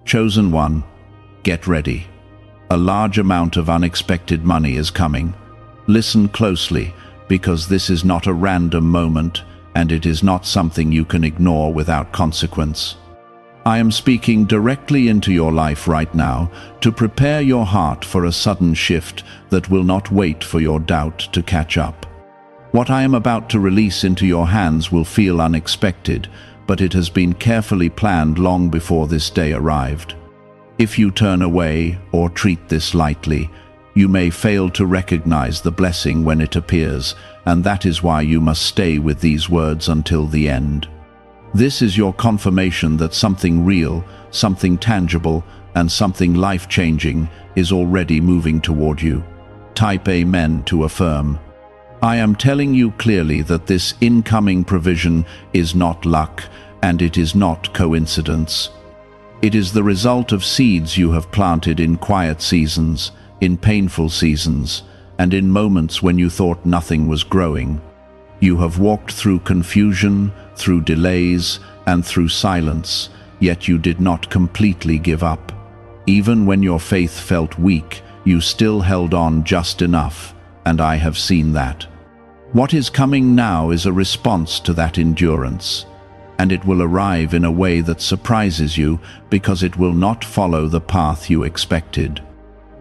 Chosen one, get ready. A large amount of unexpected money is coming. Listen closely, because this is not a random moment, and it is not something you can ignore without consequence. I am speaking directly into your life right now to prepare your heart for a sudden shift that will not wait for your doubt to catch up. What I am about to release into your hands will feel unexpected, but it has been carefully planned long before this day arrived. If you turn away or treat this lightly, you may fail to recognize the blessing when it appears, and that is why you must stay with these words until the end. This is your confirmation that something real, something tangible, and something life-changing is already moving toward you. Type Amen to affirm. I am telling you clearly that this incoming provision is not luck, and it is not coincidence. It is the result of seeds you have planted in quiet seasons, in painful seasons, and in moments when you thought nothing was growing. You have walked through confusion, through delays, and through silence, yet you did not completely give up. Even when your faith felt weak, you still held on just enough, and I have seen that. What is coming now is a response to that endurance, and it will arrive in a way that surprises you because it will not follow the path you expected.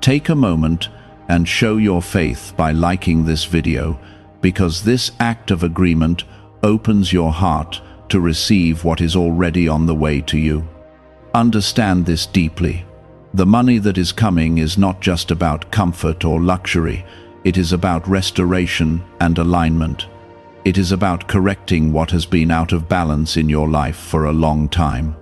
Take a moment and show your faith by liking this video, because this act of agreement opens your heart to receive what is already on the way to you. Understand this deeply. The money that is coming is not just about comfort or luxury. It is about restoration and alignment. It is about correcting what has been out of balance in your life for a long time.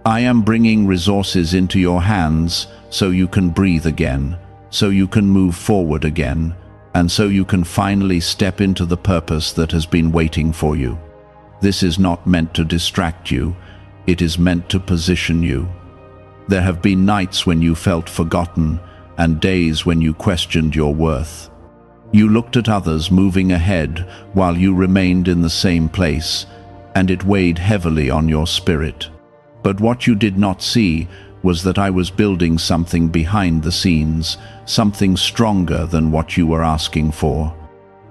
I am bringing resources into your hands so you can breathe again, so you can move forward again, and so you can finally step into the purpose that has been waiting for you. This is not meant to distract you. It is meant to position you. There have been nights when you felt forgotten and days when you questioned your worth. You looked at others moving ahead while you remained in the same place, and it weighed heavily on your spirit. But what you did not see was that I was building something behind the scenes, something stronger than what you were asking for.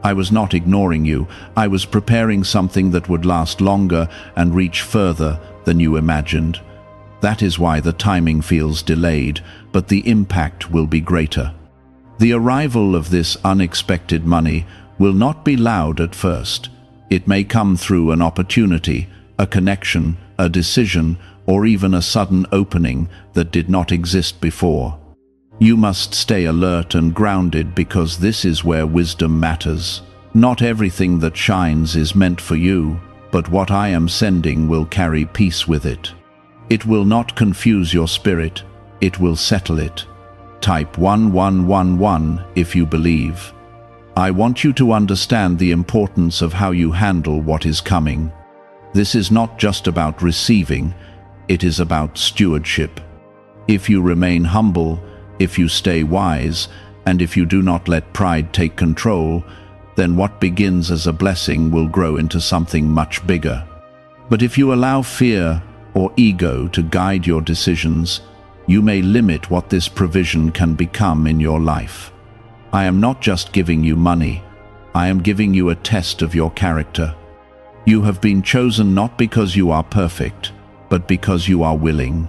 I was not ignoring you. I was preparing something that would last longer and reach further than you imagined. That is why the timing feels delayed, but the impact will be greater. The arrival of this unexpected money will not be loud at first. It may come through an opportunity, a connection, a decision, or even a sudden opening that did not exist before. You must stay alert and grounded, because this is where wisdom matters. Not everything that shines is meant for you, but what I am sending will carry peace with it. It will not confuse your spirit, it will settle it. Type 1111 if you believe. I want you to understand the importance of how you handle what is coming. This is not just about receiving, it is about stewardship. If you remain humble, if you stay wise, and if you do not let pride take control, then what begins as a blessing will grow into something much bigger. But if you allow fear or ego to guide your decisions, you may limit what this provision can become in your life. I am not just giving you money, I am giving you a test of your character. You have been chosen not because you are perfect, but because you are willing.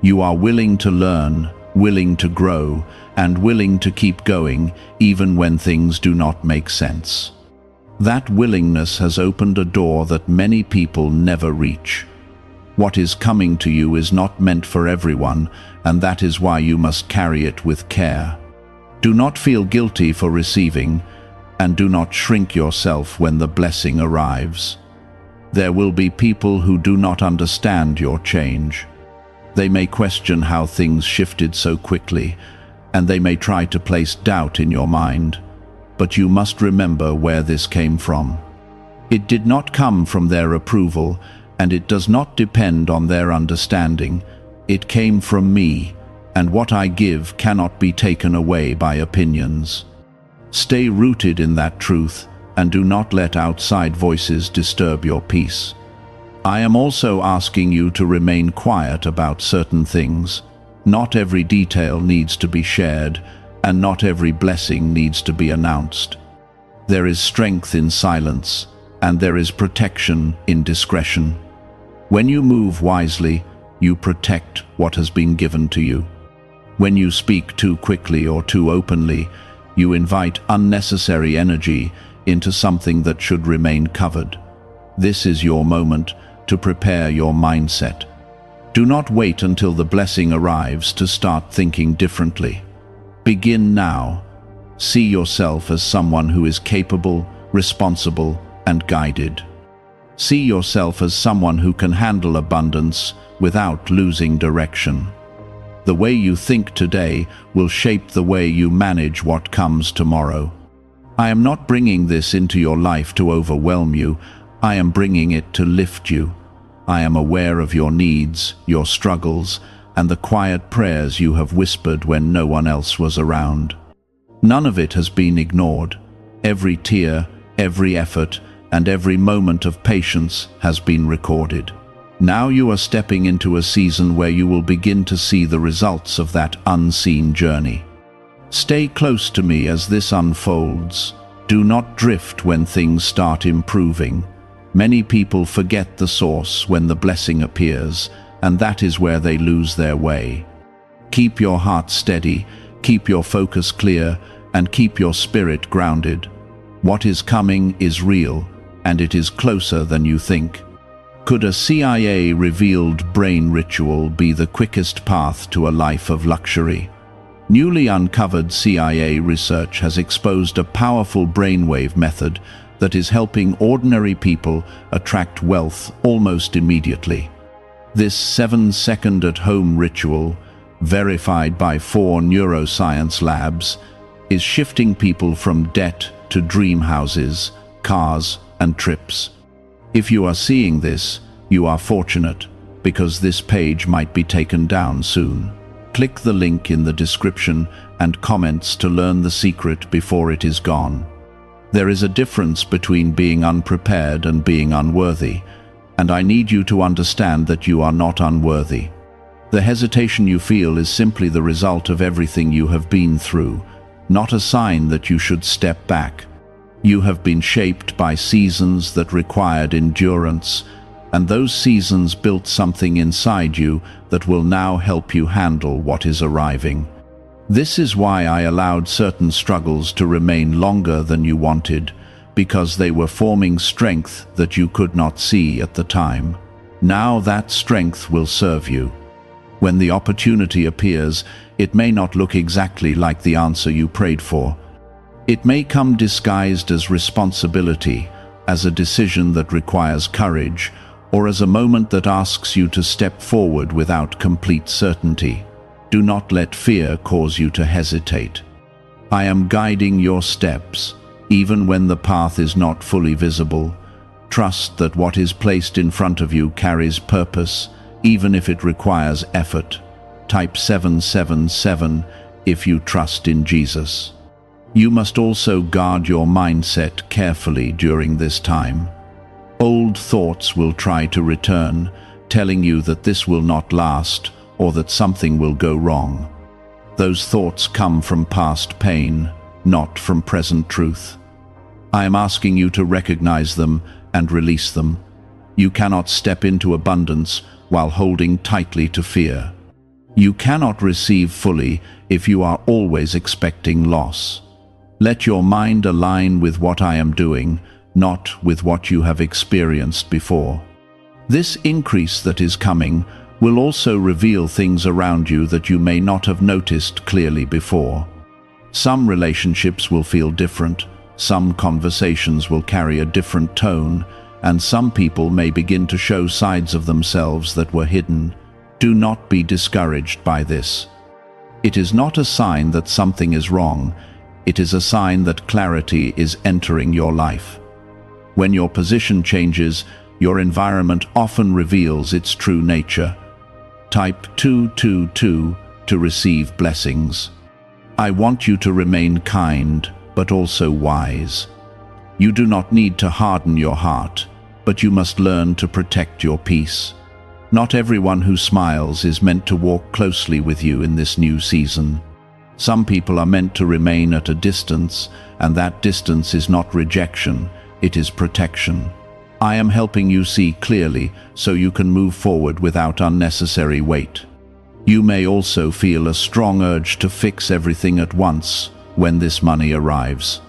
You are willing to learn, willing to grow, and willing to keep going even when things do not make sense. That willingness has opened a door that many people never reach. What is coming to you is not meant for everyone, and that is why you must carry it with care. Do not feel guilty for receiving, and do not shrink yourself when the blessing arrives. There will be people who do not understand your change. They may question how things shifted so quickly, and they may try to place doubt in your mind. But you must remember where this came from. It did not come from their approval, and it does not depend on their understanding. It came from me, and what I give cannot be taken away by opinions. Stay rooted in that truth, and do not let outside voices disturb your peace. I am also asking you to remain quiet about certain things. Not every detail needs to be shared, and not every blessing needs to be announced. There is strength in silence, and there is protection in discretion. When you move wisely, you protect what has been given to you. When you speak too quickly or too openly, you invite unnecessary energy into something that should remain covered. This is your moment to prepare your mindset. Do not wait until the blessing arrives to start thinking differently. Begin now. See yourself as someone who is capable, responsible, and guided. See yourself as someone who can handle abundance without losing direction. The way you think today will shape the way you manage what comes tomorrow. I am not bringing this into your life to overwhelm you. I am bringing it to lift you. I am aware of your needs, your struggles, and the quiet prayers you have whispered when no one else was around. None of it has been ignored. Every tear, every effort, and every moment of patience has been recorded. Now you are stepping into a season where you will begin to see the results of that unseen journey. Stay close to me as this unfolds. Do not drift when things start improving. Many people forget the source when the blessing appears, and that is where they lose their way. Keep your heart steady, keep your focus clear, and keep your spirit grounded. What is coming is real, and it is closer than you think. Could a CIA-revealed brain ritual be the quickest path to a life of luxury? Newly uncovered CIA research has exposed a powerful brainwave method that is helping ordinary people attract wealth almost immediately. This 7-second at-home ritual, verified by 4 neuroscience labs, is shifting people from debt to dream houses, cars, and trips. If you are seeing this, you are fortunate, because this page might be taken down soon. Click the link in the description and comments to learn the secret before it is gone. There is a difference between being unprepared and being unworthy, and I need you to understand that you are not unworthy. The hesitation you feel is simply the result of everything you have been through, not a sign that you should step back. You have been shaped by seasons that required endurance, and those seasons built something inside you that will now help you handle what is arriving. This is why I allowed certain struggles to remain longer than you wanted, because they were forming strength that you could not see at the time. Now that strength will serve you. When the opportunity appears, it may not look exactly like the answer you prayed for. It may come disguised as responsibility, as a decision that requires courage, or as a moment that asks you to step forward without complete certainty. Do not let fear cause you to hesitate. I am guiding your steps, even when the path is not fully visible. Trust that what is placed in front of you carries purpose, even if it requires effort. Type 777 if you trust in Jesus. You must also guard your mindset carefully during this time. Old thoughts will try to return, telling you that this will not last, or that something will go wrong. Those thoughts come from past pain, not from present truth. I am asking you to recognize them and release them. You cannot step into abundance while holding tightly to fear. You cannot receive fully if you are always expecting loss. Let your mind align with what I am doing, not with what you have experienced before. This increase that is coming will also reveal things around you that you may not have noticed clearly before. Some relationships will feel different, some conversations will carry a different tone, and some people may begin to show sides of themselves that were hidden. Do not be discouraged by this. It is not a sign that something is wrong, it is a sign that clarity is entering your life. When your position changes, your environment often reveals its true nature. Type 222 to receive blessings. I want you to remain kind, but also wise. You do not need to harden your heart, but you must learn to protect your peace. Not everyone who smiles is meant to walk closely with you in this new season. Some people are meant to remain at a distance, and that distance is not rejection, it is protection. I am helping you see clearly so you can move forward without unnecessary weight. You may also feel a strong urge to fix everything at once when this money arrives.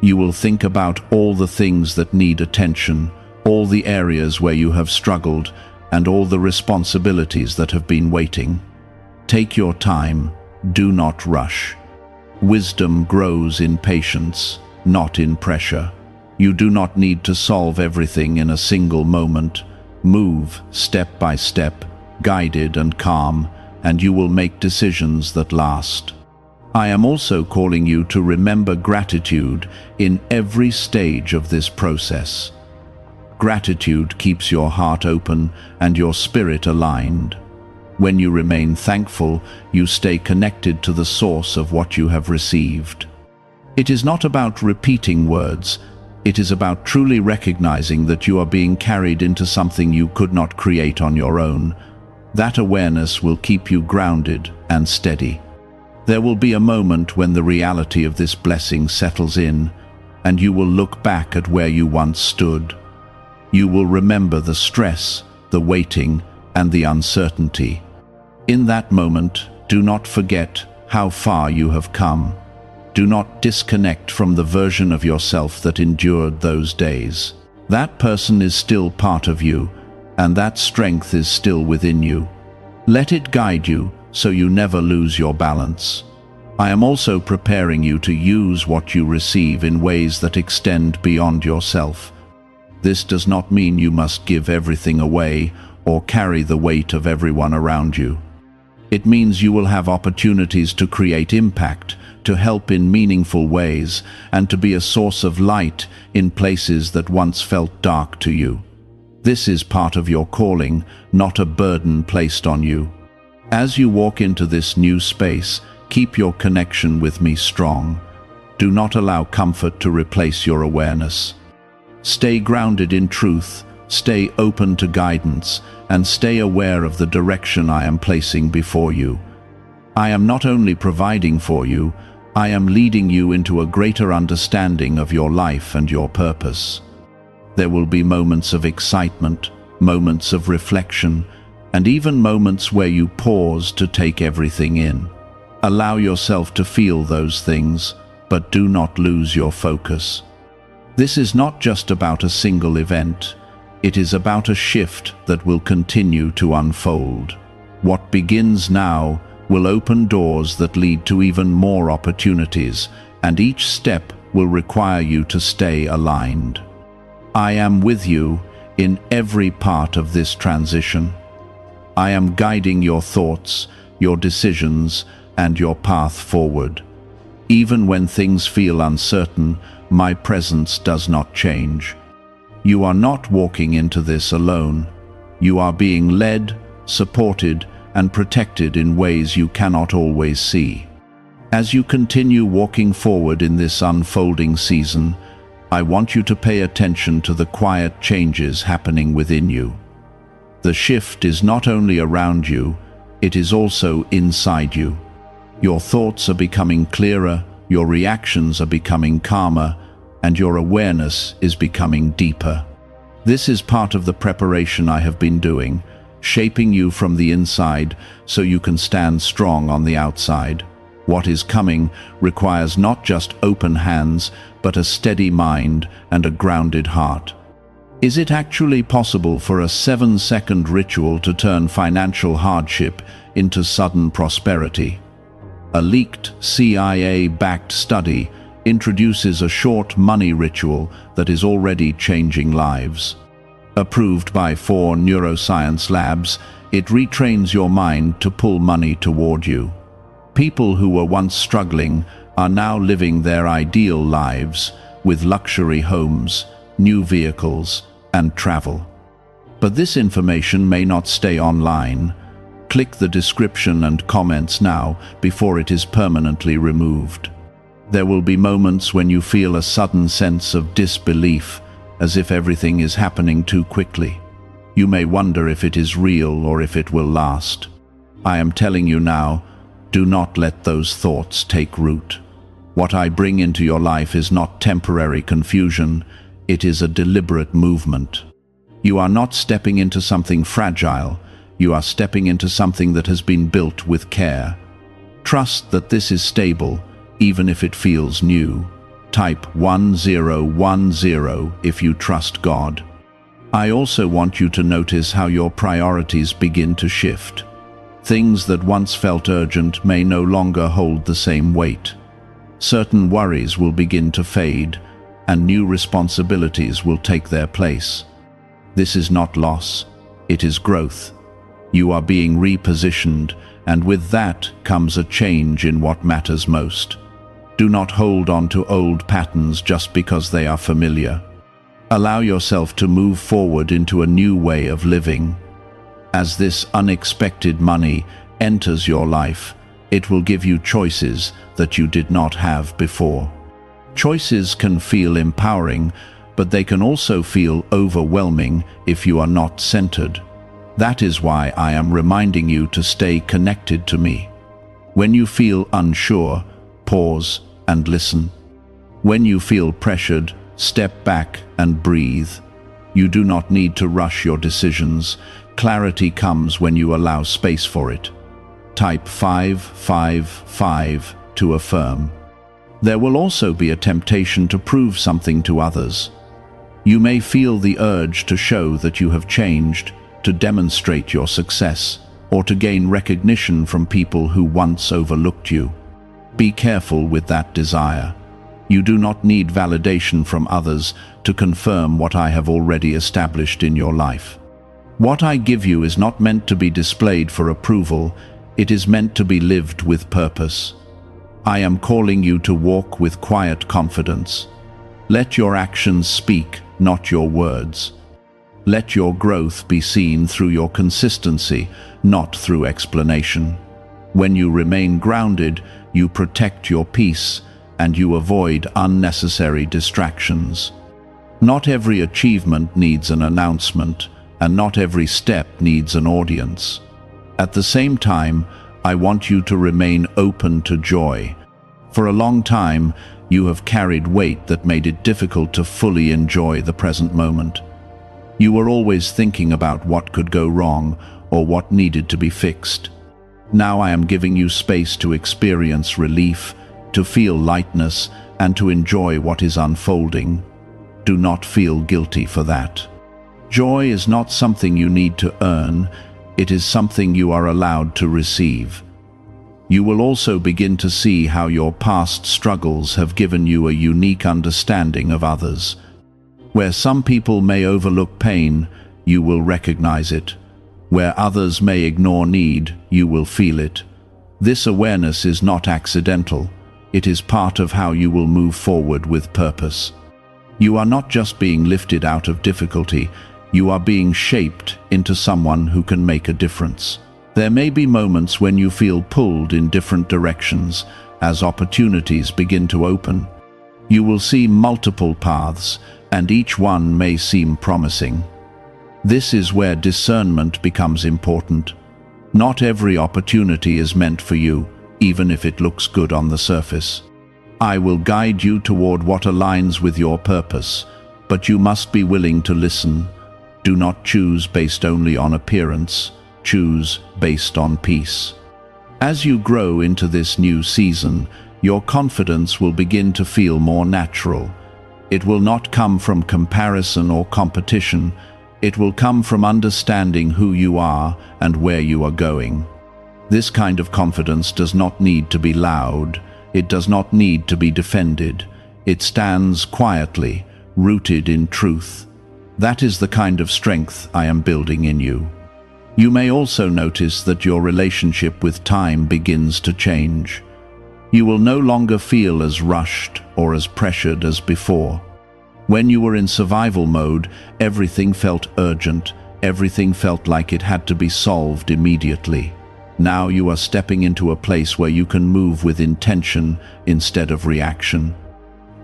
You will think about all the things that need attention, all the areas where you have struggled, and all the responsibilities that have been waiting. Take your time, do not rush. Wisdom grows in patience, not in pressure. You do not need to solve everything in a single moment. Move step by step, guided and calm, and you will make decisions that last. I am also calling you to remember gratitude in every stage of this process. Gratitude keeps your heart open and your spirit aligned. When you remain thankful, you stay connected to the source of what you have received. It is not about repeating words, it is about truly recognizing that you are being carried into something you could not create on your own. That awareness will keep you grounded and steady. There will be a moment when the reality of this blessing settles in, and you will look back at where you once stood. You will remember the stress, the waiting, and the uncertainty. In that moment, do not forget how far you have come. Do not disconnect from the version of yourself that endured those days. That person is still part of you, and that strength is still within you. Let it guide you so you never lose your balance. I am also preparing you to use what you receive in ways that extend beyond yourself. This does not mean you must give everything away or carry the weight of everyone around you. It means you will have opportunities to create impact, to help in meaningful ways, and to be a source of light in places that once felt dark to you. This is part of your calling, not a burden placed on you. As you walk into this new space, keep your connection with me strong. Do not allow comfort to replace your awareness. Stay grounded in truth, stay open to guidance, and stay aware of the direction I am placing before you. I am not only providing for you, I am leading you into a greater understanding of your life and your purpose. There will be moments of excitement, moments of reflection, and even moments where you pause to take everything in. Allow yourself to feel those things, but do not lose your focus. This is not just about a single event. It is about a shift that will continue to unfold. What begins now will open doors that lead to even more opportunities, and each step will require you to stay aligned. I am with you in every part of this transition. I am guiding your thoughts, your decisions, and your path forward. Even when things feel uncertain, my presence does not change. You are not walking into this alone. You are being led, supported, and protected in ways you cannot always see. As you continue walking forward in this unfolding season, I want you to pay attention to the quiet changes happening within you. The shift is not only around you, it is also inside you. Your thoughts are becoming clearer, your reactions are becoming calmer, and your awareness is becoming deeper. This is part of the preparation I have been doing, shaping you from the inside so you can stand strong on the outside. What is coming requires not just open hands, but a steady mind and a grounded heart. Is it actually possible for a 7-second ritual to turn financial hardship into sudden prosperity? A leaked CIA-backed study introduces a short money ritual that is already changing lives. Approved by 4 neuroscience labs, it retrains your mind to pull money toward you. People who were once struggling are now living their ideal lives with luxury homes, new vehicles, and travel. But this information may not stay online. Click the description and comments now before it is permanently removed. There will be moments when you feel a sudden sense of disbelief, as if everything is happening too quickly. You may wonder if it is real or if it will last. I am telling you now, do not let those thoughts take root. What I bring into your life is not temporary confusion, it is a deliberate movement. You are not stepping into something fragile, you are stepping into something that has been built with care. Trust that this is stable, even if it feels new. Type 1010 if you trust God. I also want you to notice how your priorities begin to shift. Things that once felt urgent may no longer hold the same weight. Certain worries will begin to fade, and new responsibilities will take their place. This is not loss, it is growth. You are being repositioned, and with that comes a change in what matters most. Do not hold on to old patterns just because they are familiar. Allow yourself to move forward into a new way of living. As this unexpected money enters your life, it will give you choices that you did not have before. Choices can feel empowering, but they can also feel overwhelming if you are not centered. That is why I am reminding you to stay connected to me. When you feel unsure, pause and listen. When you feel pressured, step back and breathe. You do not need to rush your decisions. Clarity comes when you allow space for it. Type 555 to affirm. There will also be a temptation to prove something to others. You may feel the urge to show that you have changed, to demonstrate your success, or to gain recognition from people who once overlooked you. Be careful with that desire. You do not need validation from others to confirm what I have already established in your life. What I give you is not meant to be displayed for approval, it is meant to be lived with purpose. I am calling you to walk with quiet confidence. Let your actions speak, not your words. Let your growth be seen through your consistency, not through explanation. When you remain grounded, you protect your peace, and you avoid unnecessary distractions. Not every achievement needs an announcement, and not every step needs an audience. At the same time, I want you to remain open to joy. For a long time, you have carried weight that made it difficult to fully enjoy the present moment. You were always thinking about what could go wrong or what needed to be fixed. Now I am giving you space to experience relief, to feel lightness, and to enjoy what is unfolding. Do not feel guilty for that. Joy is not something you need to earn, it is something you are allowed to receive. You will also begin to see how your past struggles have given you a unique understanding of others. Where some people may overlook pain, you will recognize it. Where others may ignore need, you will feel it. This awareness is not accidental. It is part of how you will move forward with purpose. You are not just being lifted out of difficulty, you are being shaped into someone who can make a difference. There may be moments when you feel pulled in different directions as opportunities begin to open. You will see multiple paths, and each one may seem promising. This is where discernment becomes important. Not every opportunity is meant for you, even if it looks good on the surface. I will guide you toward what aligns with your purpose, but you must be willing to listen. Do not choose based only on appearance, choose based on peace. As you grow into this new season, your confidence will begin to feel more natural. It will not come from comparison or competition. It will come from understanding who you are and where you are going. This kind of confidence does not need to be loud. It does not need to be defended. It stands quietly, rooted in truth. That is the kind of strength I am building in you. You may also notice that your relationship with time begins to change. You will no longer feel as rushed or as pressured as before. When you were in survival mode, everything felt urgent, everything felt like it had to be solved immediately. Now you are stepping into a place where you can move with intention instead of reaction.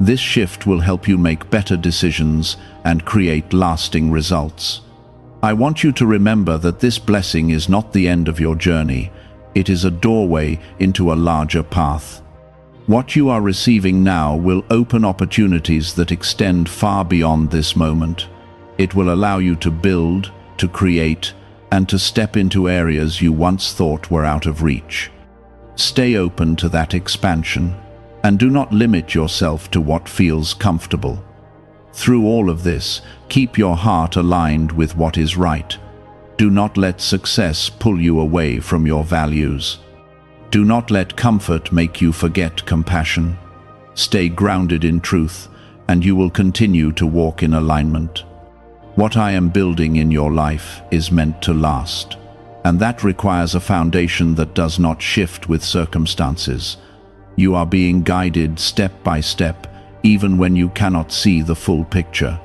This shift will help you make better decisions and create lasting results. I want you to remember that this blessing is not the end of your journey. It is a doorway into a larger path. What you are receiving now will open opportunities that extend far beyond this moment. It will allow you to build, to create, and to step into areas you once thought were out of reach. Stay open to that expansion, and do not limit yourself to what feels comfortable. Through all of this, keep your heart aligned with what is right. Do not let success pull you away from your values. Do not let comfort make you forget compassion. Stay grounded in truth, and you will continue to walk in alignment. What I am building in your life is meant to last, and that requires a foundation that does not shift with circumstances. You are being guided step by step, even when you cannot see the full picture.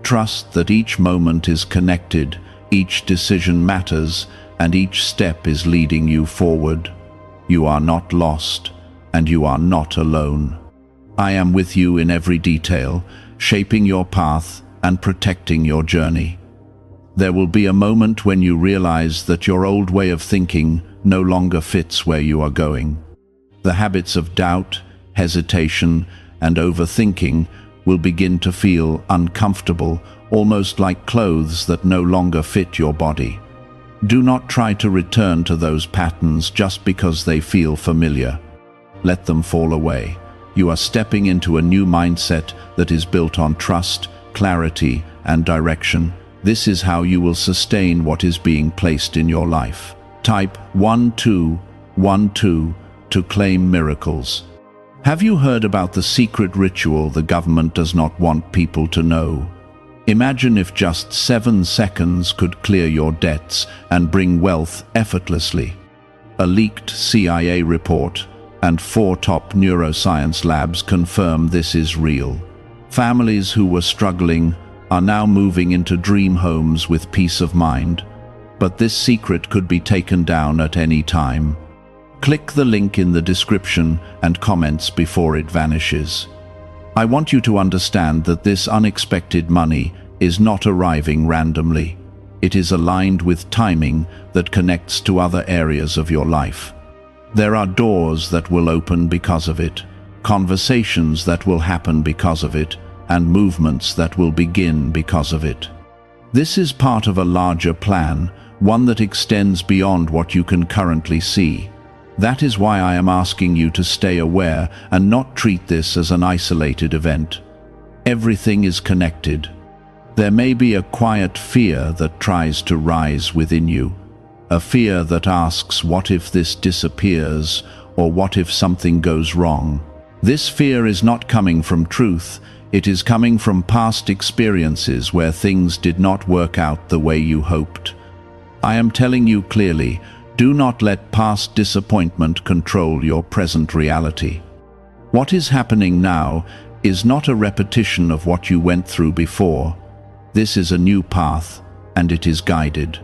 Trust that each moment is connected, each decision matters, and each step is leading you forward. You are not lost, and you are not alone. I am with you in every detail, shaping your path and protecting your journey. There will be a moment when you realize that your old way of thinking no longer fits where you are going. The habits of doubt, hesitation, and overthinking will begin to feel uncomfortable, almost like clothes that no longer fit your body. Do not try to return to those patterns just because they feel familiar. Let them fall away. You are stepping into a new mindset that is built on trust, clarity, and direction. This is how you will sustain what is being placed in your life. Type 1212 to claim miracles. Have you heard about the secret ritual the government does not want people to know? Imagine if just 7 seconds could clear your debts and bring wealth effortlessly. A leaked CIA report and 4 top neuroscience labs confirm this is real. Families who were struggling are now moving into dream homes with peace of mind, but this secret could be taken down at any time. Click the link in the description and comments before it vanishes. I want you to understand that this unexpected money is not arriving randomly. It is aligned with timing that connects to other areas of your life. There are doors that will open because of it, conversations that will happen because of it, and movements that will begin because of it. This is part of a larger plan, one that extends beyond what you can currently see. That is why I am asking you to stay aware and not treat this as an isolated event. Everything is connected. There may be a quiet fear that tries to rise within you, a fear that asks, what if this disappears, or what if something goes wrong? This fear is not coming from truth, it is coming from past experiences where things did not work out the way you hoped. I am telling you clearly, do not let past disappointment control your present reality. What is happening now is not a repetition of what you went through before. This is a new path, and it is guided.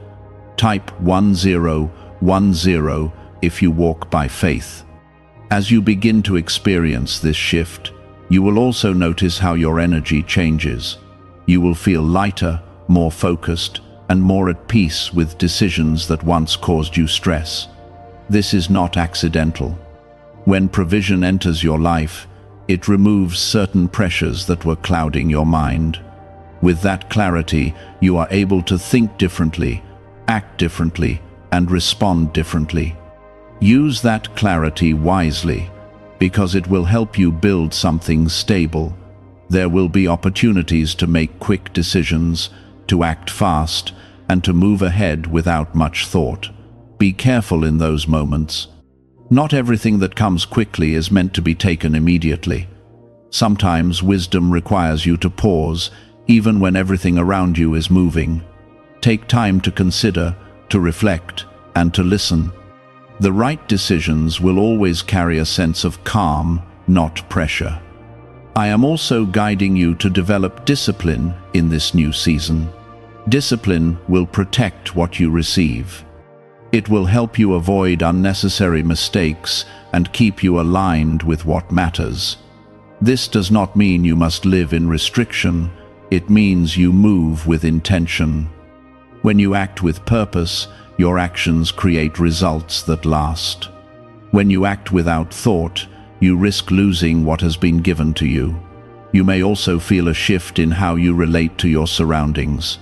Type 1010 if you walk by faith. As you begin to experience this shift, you will also notice how your energy changes. You will feel lighter, more focused, and more at peace with decisions that once caused you stress. This is not accidental. When provision enters your life, it removes certain pressures that were clouding your mind. With that clarity, you are able to think differently, act differently, and respond differently. Use that clarity wisely, because it will help you build something stable. There will be opportunities to make quick decisions, to act fast, and to move ahead without much thought. Be careful in those moments. Not everything that comes quickly is meant to be taken immediately. Sometimes wisdom requires you to pause, even when everything around you is moving. Take time to consider, to reflect, and to listen. The right decisions will always carry a sense of calm, not pressure. I am also guiding you to develop discipline in this new season. Discipline will protect what you receive. It will help you avoid unnecessary mistakes and keep you aligned with what matters. This does not mean you must live in restriction. It means you move with intention. When you act with purpose, your actions create results that last. When you act without thought, you risk losing what has been given to you. You may also feel a shift in how you relate to your surroundings.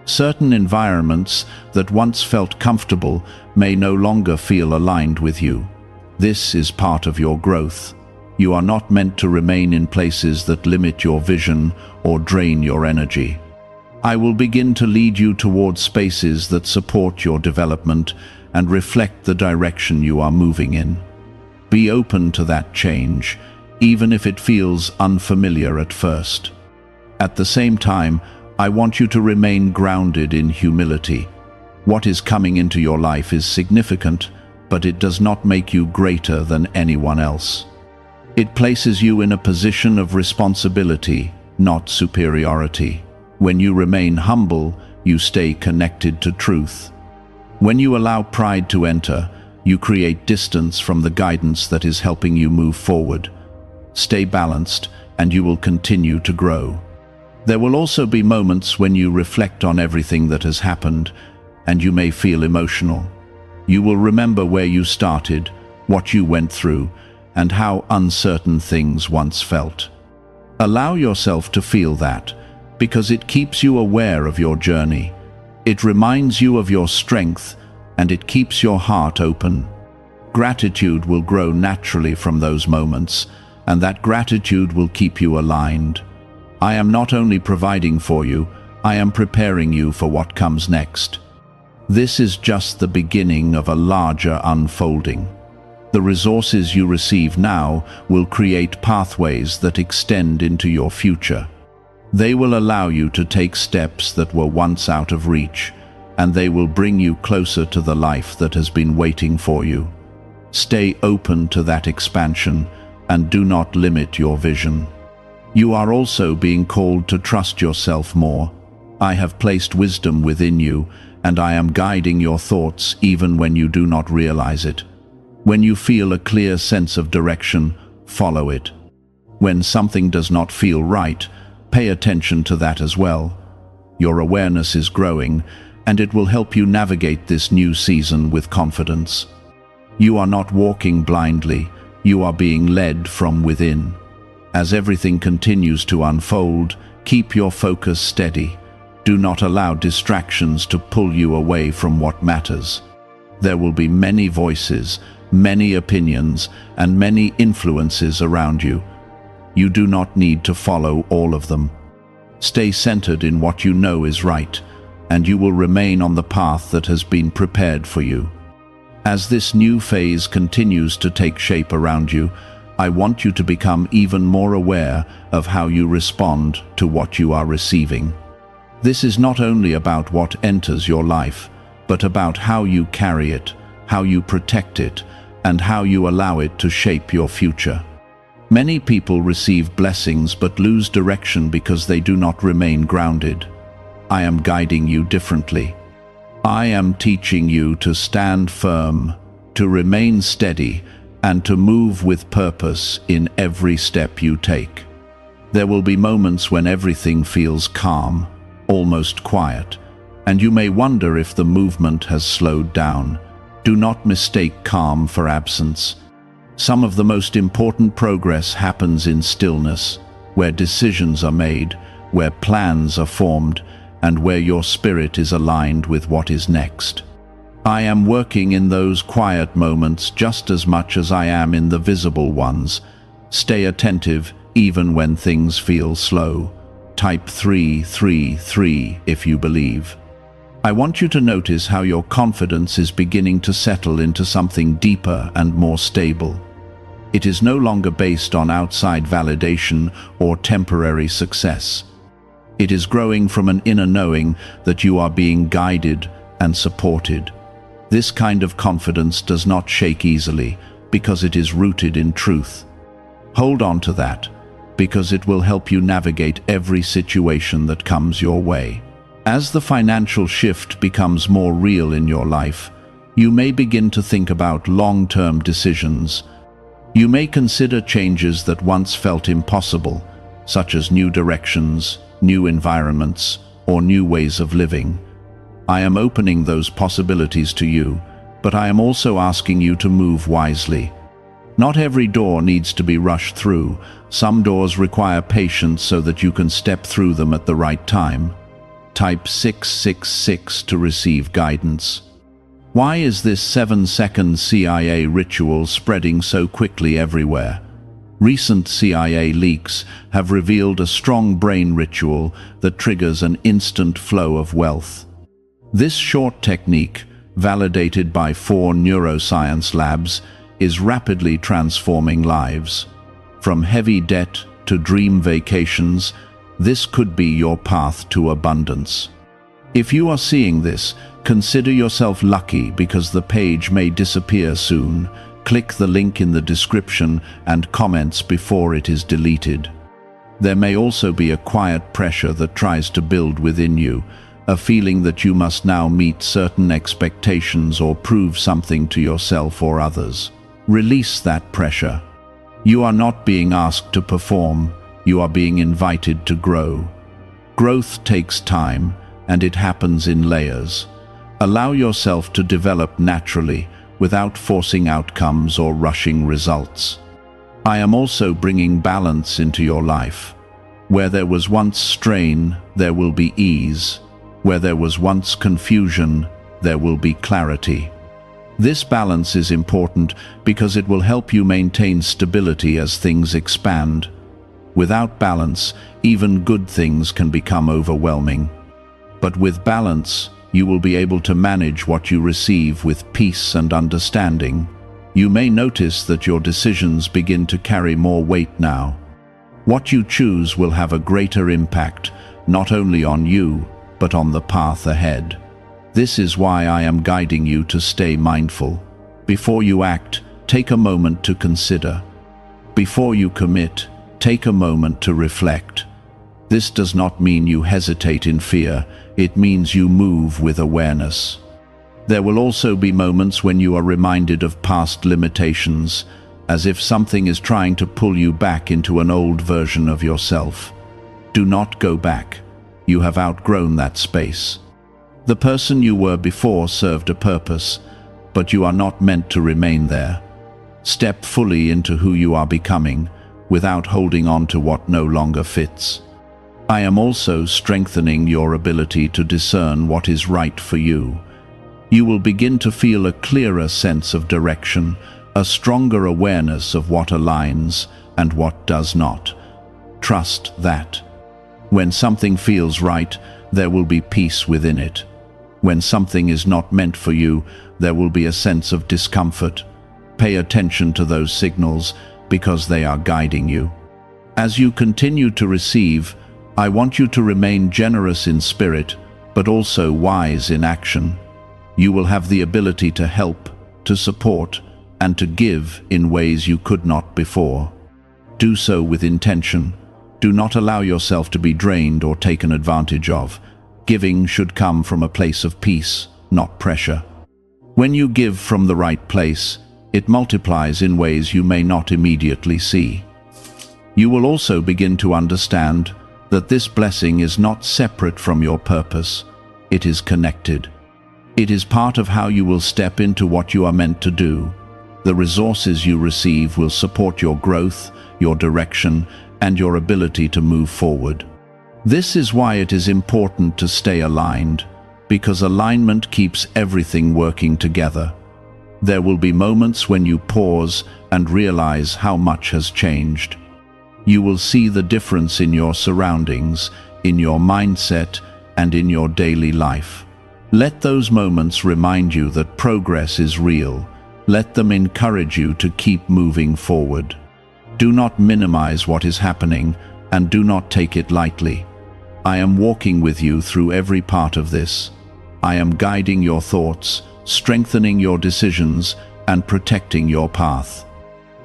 Certain environments that once felt comfortable may no longer feel aligned with you. This is part of your growth. You are not meant to remain in places that limit your vision or drain your energy. I will begin to lead you towards spaces that support your development and reflect the direction you are moving in. Be open to that change, even if it feels unfamiliar at first. At the same time, I want you to remain grounded in humility. What is coming into your life is significant, but it does not make you greater than anyone else. It places you in a position of responsibility, not superiority. When you remain humble, you stay connected to truth. When you allow pride to enter, you create distance from the guidance that is helping you move forward. Stay balanced, and you will continue to grow. There will also be moments when you reflect on everything that has happened, and you may feel emotional. You will remember where you started, what you went through, and how uncertain things once felt. Allow yourself to feel that, because it keeps you aware of your journey. It reminds you of your strength, and it keeps your heart open. Gratitude will grow naturally from those moments, and that gratitude will keep you aligned. I am not only providing for you, I am preparing you for what comes next. This is just the beginning of a larger unfolding. The resources you receive now will create pathways that extend into your future. They will allow you to take steps that were once out of reach, and they will bring you closer to the life that has been waiting for you. Stay open to that expansion, and do not limit your vision. You are also being called to trust yourself more. I have placed wisdom within you, and I am guiding your thoughts even when you do not realize it. When you feel a clear sense of direction, follow it. When something does not feel right, pay attention to that as well. Your awareness is growing, and it will help you navigate this new season with confidence. You are not walking blindly, you are being led from within. As everything continues to unfold, keep your focus steady. Do not allow distractions to pull you away from what matters. There will be many voices, many opinions, and many influences around you. You do not need to follow all of them. Stay centered in what you know is right, and you will remain on the path that has been prepared for you. As this new phase continues to take shape around you, I want you to become even more aware of how you respond to what you are receiving. This is not only about what enters your life, but about how you carry it, how you protect it, and how you allow it to shape your future. Many people receive blessings but lose direction because they do not remain grounded. I am guiding you differently. I am teaching you to stand firm, to remain steady, and to move with purpose in every step you take. There will be moments when everything feels calm, almost quiet, and you may wonder if the movement has slowed down. Do not mistake calm for absence. Some of the most important progress happens in stillness, where decisions are made, where plans are formed, and where your spirit is aligned with what is next. I am working in those quiet moments just as much as I am in the visible ones. Stay attentive even when things feel slow. Type 333 if you believe. I want you to notice how your confidence is beginning to settle into something deeper and more stable. It is no longer based on outside validation or temporary success. It is growing from an inner knowing that you are being guided and supported. This kind of confidence does not shake easily because it is rooted in truth. Hold on to that, because it will help you navigate every situation that comes your way. As the financial shift becomes more real in your life, you may begin to think about long-term decisions. You may consider changes that once felt impossible, such as new directions, new environments, or new ways of living. I am opening those possibilities to you, but I am also asking you to move wisely. Not every door needs to be rushed through. Some doors require patience so that you can step through them at the right time. Type 666 to receive guidance. Why is this 7-second CIA ritual spreading so quickly everywhere? Recent CIA leaks have revealed a strong brain ritual that triggers an instant flow of wealth. This short technique, validated by 4 neuroscience labs, is rapidly transforming lives. From heavy debt to dream vacations, this could be your path to abundance. If you are seeing this, consider yourself lucky because the page may disappear soon. Click the link in the description and comments before it is deleted. There may also be a quiet pressure that tries to build within you, a feeling that you must now meet certain expectations or prove something to yourself or others. Release that pressure. You are not being asked to perform, you are being invited to grow. Growth takes time, and it happens in layers. Allow yourself to develop naturally, without forcing outcomes or rushing results. I am also bringing balance into your life. Where there was once strain, there will be ease. Where there was once confusion, there will be clarity. This balance is important because it will help you maintain stability as things expand. Without balance, even good things can become overwhelming. But with balance, you will be able to manage what you receive with peace and understanding. You may notice that your decisions begin to carry more weight now. What you choose will have a greater impact, not only on you, but on the path ahead. This is why I am guiding you to stay mindful. Before you act, take a moment to consider. Before you commit, take a moment to reflect. This does not mean you hesitate in fear, it means you move with awareness. There will also be moments when you are reminded of past limitations, as if something is trying to pull you back into an old version of yourself. Do not go back. You have outgrown that space. The person you were before served a purpose, but you are not meant to remain there. Step fully into who you are becoming, without holding on to what no longer fits. I am also strengthening your ability to discern what is right for you. You will begin to feel a clearer sense of direction, a stronger awareness of what aligns and what does not. Trust that. When something feels right, there will be peace within it. When something is not meant for you, there will be a sense of discomfort. Pay attention to those signals because they are guiding you. As you continue to receive, I want you to remain generous in spirit, but also wise in action. You will have the ability to help, to support, and to give in ways you could not before. Do so with intention. Do not allow yourself to be drained or taken advantage of. Giving should come from a place of peace, not pressure. When you give from the right place, it multiplies in ways you may not immediately see. You will also begin to understand that this blessing is not separate from your purpose. It is connected. It is part of how you will step into what you are meant to do. The resources you receive will support your growth, your direction, and your ability to move forward. This is why it is important to stay aligned, because alignment keeps everything working together. There will be moments when you pause and realize how much has changed. You will see the difference in your surroundings, in your mindset, and in your daily life. Let those moments remind you that progress is real. Let them encourage you to keep moving forward. Do not minimize what is happening, and do not take it lightly. I am walking with you through every part of this. I am guiding your thoughts, strengthening your decisions, and protecting your path.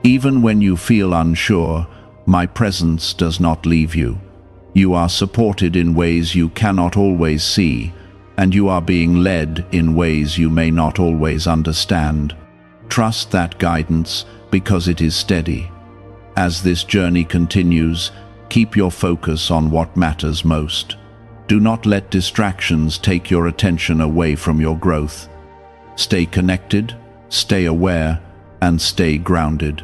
Even when you feel unsure, my presence does not leave you. You are supported in ways you cannot always see, and you are being led in ways you may not always understand. Trust that guidance because it is steady. As this journey continues, keep your focus on what matters most. Do not let distractions take your attention away from your growth. Stay connected, stay aware, and stay grounded.